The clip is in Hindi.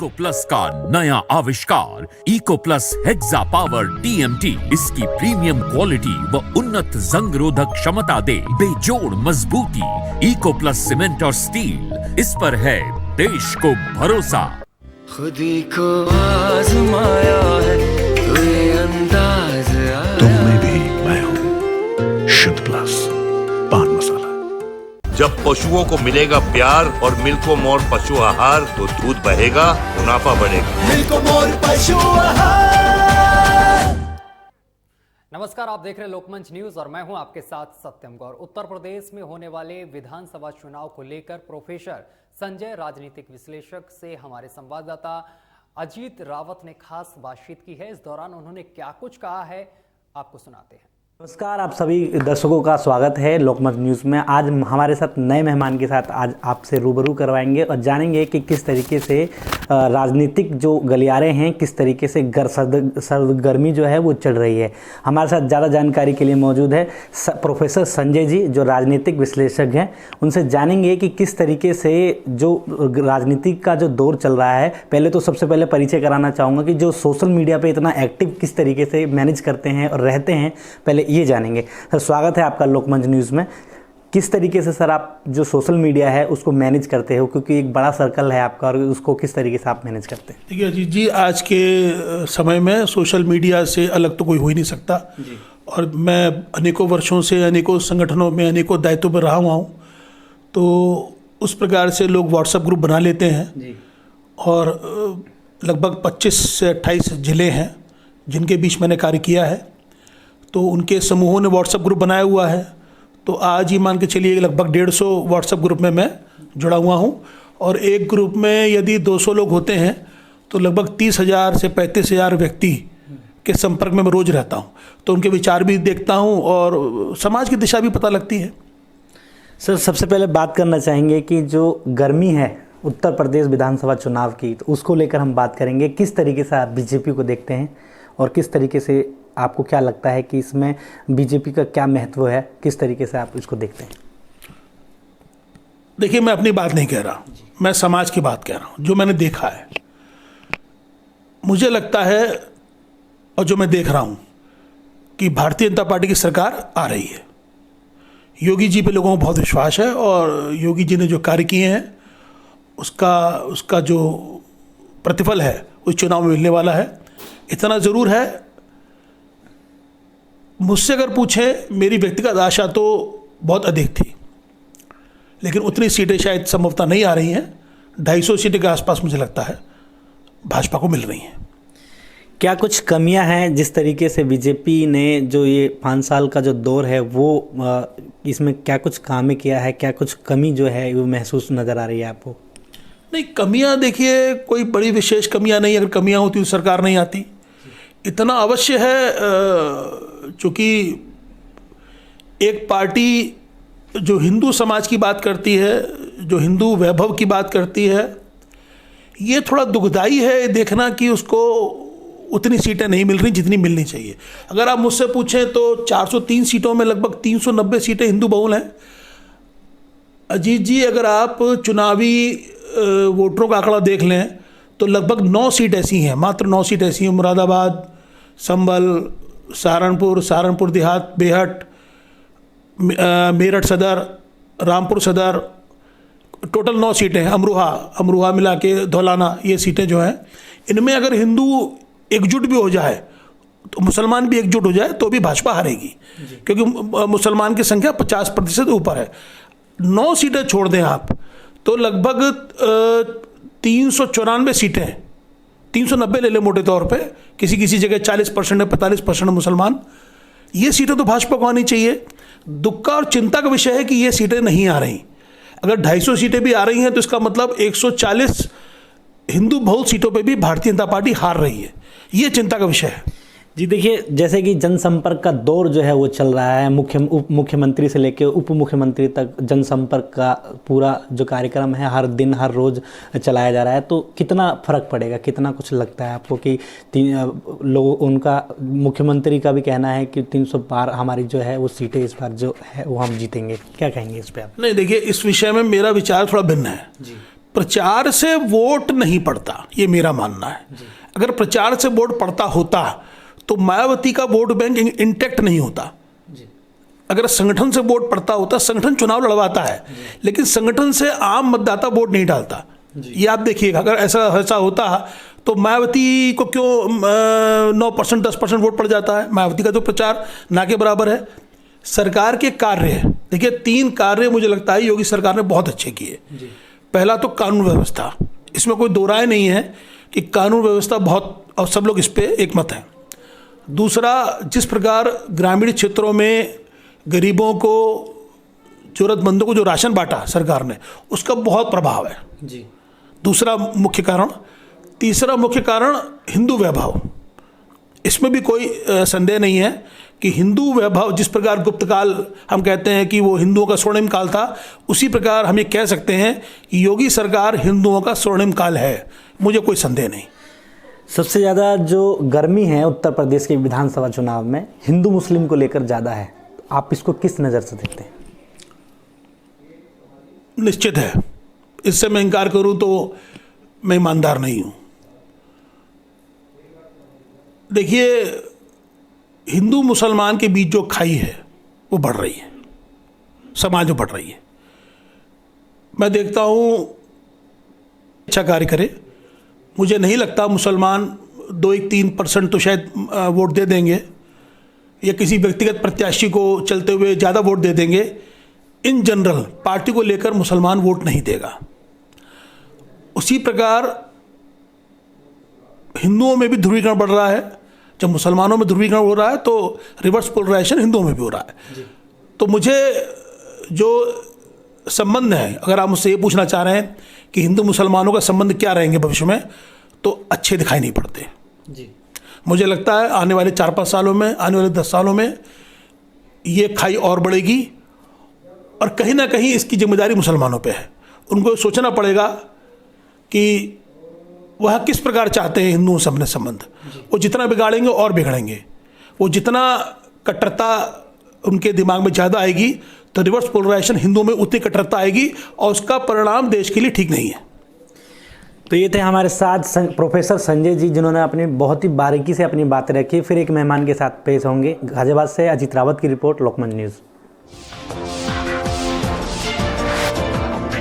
इको प्लस का नया आविष्कार eco plus hexa power TMT इसकी प्रीमियम क्वालिटी व उन्नत जंग रोधक क्षमता दे बेजोड़ मजबूती। इको प्लस सीमेंट और स्टील, इस पर है देश को भरोसा। खुदी को आजमाया है तो ये अंदाज आया। तुम में भी मैं हूँ शुद्ध प्लस पान मसाला। जब पशुओं को मिलेगा प्यार और मिल्को मोर पशु आहार तो दूध बहेगा, मुनाफा बढ़ेगा। मिल्को मोर पशु आहार। नमस्कार, आप देख रहे हैं लोकमंच न्यूज और मैं हूं आपके साथ सत्यम गौर। उत्तर प्रदेश में होने वाले विधानसभा चुनाव को लेकर प्रोफेसर संजय, राजनीतिक विश्लेषक, से हमारे संवाददाता अजीत रावत ने खास बातचीत की है। इस दौरान उन्होंने क्या कुछ कहा है, आपको सुनाते हैं। नमस्कार, आप सभी दर्शकों का स्वागत है लोकमत न्यूज़ में। आज हमारे साथ नए मेहमान के साथ आज आपसे रूबरू करवाएंगे और जानेंगे कि किस तरीके से राजनीतिक जो गलियारे हैं, किस तरीके से सरगर्मी जो है वो चल रही है। हमारे साथ ज़्यादा जानकारी के लिए मौजूद है प्रोफेसर संजय जी, जो राजनीतिक विश्लेषक हैं। उनसे जानेंगे कि किस तरीके से जो राजनीति का जो दौर चल रहा है। पहले तो सबसे पहले परिचय कराना चाहूँगा कि जो सोशल मीडिया पर इतना एक्टिव किस तरीके से मैनेज करते हैं और रहते हैं, पहले ये जानेंगे। सर, स्वागत है आपका लोकमंच न्यूज़ में। किस तरीके से सर आप जो सोशल मीडिया है उसको मैनेज करते हो, क्योंकि एक बड़ा सर्कल है आपका, और उसको किस तरीके से आप मैनेज करते हैं? ठीक है जी, आज के समय में सोशल मीडिया से अलग तो कोई हो ही नहीं सकता जी। और मैं अनेकों वर्षों से अनेकों संगठनों में अनेकों दायित्व पर रहा हुआ हूँ, तो उस प्रकार से लोग व्हाट्सएप ग्रुप बना लेते हैं जी। और लगभग 25 से 28 जिले हैं जिनके बीच मैंने कार्य किया है, तो उनके समूहों ने व्हाट्सएप ग्रुप बनाया हुआ है। तो आज ही मान के चलिए लगभग 150 व्हाट्सएप ग्रुप में मैं जुड़ा हुआ हूँ। और एक ग्रुप में यदि 200 लोग होते हैं तो लगभग 30,000 से 35,000 व्यक्ति के संपर्क में मैं रोज़ रहता हूँ। तो उनके विचार भी देखता हूँ और समाज की दिशा भी पता लगती है। सर, सबसे पहले बात करना चाहेंगे कि जो गर्मी है उत्तर प्रदेश विधानसभा चुनाव की, तो उसको लेकर हम बात करेंगे। किस तरीके से आप बीजेपी को देखते हैं और किस तरीके से आपको क्या लगता है कि इसमें बीजेपी का क्या महत्व है, किस तरीके से आप इसको देखते हैं? देखिए, मैं अपनी बात नहीं कह रहा, मैं समाज की बात कह रहा हूँ। जो मैंने देखा है, मुझे लगता है और जो मैं देख रहा हूँ कि भारतीय जनता पार्टी की सरकार आ रही है। योगी जी पे लोगों को बहुत विश्वास है और योगी जी ने जो कार्य किए हैं उसका जो प्रतिफल है उस चुनाव में मिलने वाला है। इतना ज़रूर है, मुझसे अगर पूछें, मेरी व्यक्तिगत आशा तो बहुत अधिक थी, लेकिन उतनी सीटें शायद संभवतः नहीं आ रही हैं। 250 सीटें के आसपास मुझे लगता है भाजपा को मिल रही हैं। क्या कुछ कमियां हैं जिस तरीके से बीजेपी ने जो ये 5 साल का जो दौर है वो इसमें क्या कुछ काम किया है, क्या कुछ कमी जो है वो महसूस नज़र आ रही है आपको? नहीं, कमियां देखिए कोई बड़ी विशेष कमियां नहीं। अगर कमियां होती तो सरकार नहीं आती। इतना अवश्य है, चूँकि एक पार्टी जो हिंदू समाज की बात करती है, जो हिंदू वैभव की बात करती है, ये थोड़ा दुखदाई है देखना कि उसको उतनी सीटें नहीं मिल रही जितनी मिलनी चाहिए। अगर आप मुझसे पूछें तो 403 सीटों में लगभग 390 सीटें हिंदू बहुल हैं। अजीत जी, अगर आप चुनावी वोटरों का आंकड़ा देख लें तो लगभग 9 सीट ऐसी हैं, मात्र 9 सीट ऐसी हैं। मुरादाबाद, संभल, सहारनपुर देहात, बेहट, मेरठ सदर, रामपुर सदर, टोटल 9 सीटें हैं। अमरोहा मिला के धौलाना, ये सीटें जो हैं, इनमें अगर हिंदू एकजुट भी हो जाए तो मुसलमान भी एकजुट हो जाए तो भी भाजपा हारेगी, क्योंकि मुसलमान की संख्या 50% ऊपर है। 9 सीटें छोड़ दें आप तो लगभग 394 सीटें, 390 ले लें मोटे तौर पे, किसी जगह 40% है, 45% मुसलमान। ये सीटें तो भाजपा को आनी चाहिए। दुख का और चिंता का विषय है कि ये सीटें नहीं आ रही। अगर 250 सीटें भी आ रही हैं तो इसका मतलब 140 हिंदू बहुल सीटों पे भी भारतीय जनता पार्टी हार रही है। ये चिंता का विषय है जी। देखिए, जैसे कि जनसंपर्क का दौर जो है वो चल रहा है, उप मुख्यमंत्री से लेकर उप मुख्यमंत्री तक जनसंपर्क का पूरा जो कार्यक्रम है हर दिन हर रोज़ चलाया जा रहा है। तो कितना फ़र्क पड़ेगा, कितना कुछ लगता है आपको कि लोग, उनका मुख्यमंत्री का भी कहना है कि 300 पार हमारी जो है वो सीटें इस बार जो है वो हम जीतेंगे, क्या कहेंगे इस पर आप? नहीं, देखिए, इस विषय में मेरा विचार थोड़ा भिन्न है जी। प्रचार से वोट नहीं पड़ता, ये मेरा मानना है। अगर प्रचार से वोट पड़ता होता तो मायावती का वोट बैंक इंटैक्ट नहीं होता। अगर संगठन से वोट पड़ता होता, संगठन चुनाव लड़वाता है लेकिन संगठन से आम मतदाता वोट नहीं डालता। ये आप देखिएगा, अगर ऐसा होता तो मायावती को क्यों 9% 10% वोट पड़ जाता है। मायावती का तो प्रचार ना के बराबर है। सरकार के कार्य, देखिए 3 कार्य मुझे लगता है योगी सरकार ने बहुत अच्छे किए। पहला तो कानून व्यवस्था, इसमें कोई दो राय नहीं है कि कानून व्यवस्था बहुत, और सब लोग इस पे एक मत हैं। दूसरा, जिस प्रकार ग्रामीण क्षेत्रों में गरीबों को, जरूरतमंदों को जो राशन बांटा सरकार ने, उसका बहुत प्रभाव है जी। दूसरा मुख्य कारण। तीसरा मुख्य कारण हिंदू वैभव, इसमें भी कोई संदेह नहीं है कि हिंदू वैभव, जिस प्रकार गुप्त काल हम कहते हैं कि वो हिंदुओं का स्वर्णिम काल था, उसी प्रकार हम ये कह सकते हैं कि योगी सरकार हिंदुओं का स्वर्णिम काल है, मुझे कोई संदेह नहीं। सबसे ज़्यादा जो गर्मी है उत्तर प्रदेश के विधानसभा चुनाव में हिंदू मुस्लिम को लेकर ज़्यादा है, आप इसको किस नज़र से देखते हैं? निश्चित है, इससे मैं इनकार करूं तो मैं ईमानदार नहीं हूं। देखिए, हिंदू मुसलमान के बीच जो खाई है वो बढ़ रही है, समाज में बढ़ रही है। मैं देखता हूं अच्छा कार्य करे, मुझे नहीं लगता मुसलमान 2-3% तो शायद वोट दे देंगे या किसी व्यक्तिगत प्रत्याशी को चलते हुए ज़्यादा वोट दे देंगे। इन जनरल पार्टी को लेकर मुसलमान वोट नहीं देगा। उसी प्रकार हिंदुओं में भी ध्रुवीकरण बढ़ रहा है। जब मुसलमानों में ध्रुवीकरण हो रहा है तो रिवर्स पोलराइजेशन हिंदुओं में भी हो रहा है। तो मुझे जो संबंध है, अगर आप मुझसे ये पूछना चाह रहे हैं कि हिंदू मुसलमानों का संबंध क्या रहेंगे भविष्य में, तो अच्छे दिखाई नहीं पड़ते जी। मुझे लगता है आने वाले 4-5 सालों में, आने वाले 10 सालों में ये खाई और बढ़ेगी और कहीं ना कहीं इसकी जिम्मेदारी मुसलमानों पे है। उनको सोचना पड़ेगा कि वह किस प्रकार चाहते हैं हिंदुओं से अपने संबंध। वो जितना बिगाड़ेंगे और बिगड़ेंगे, वो जितना कट्टरता उनके दिमाग में ज़्यादा आएगी तो रिवर्स पोलराइजेशन हिंदुओं में उतनी कट्टरता आएगी और उसका परिणाम देश के लिए ठीक नहीं है। तो ये थे हमारे साथ प्रोफेसर संजय जी, जिन्होंने अपनी बहुत ही बारीकी से अपनी बातें रखी। फिर एक मेहमान के साथ पेश होंगे। गाजियाबाद से अजीत रावत की रिपोर्ट, लोकमंच न्यूज़।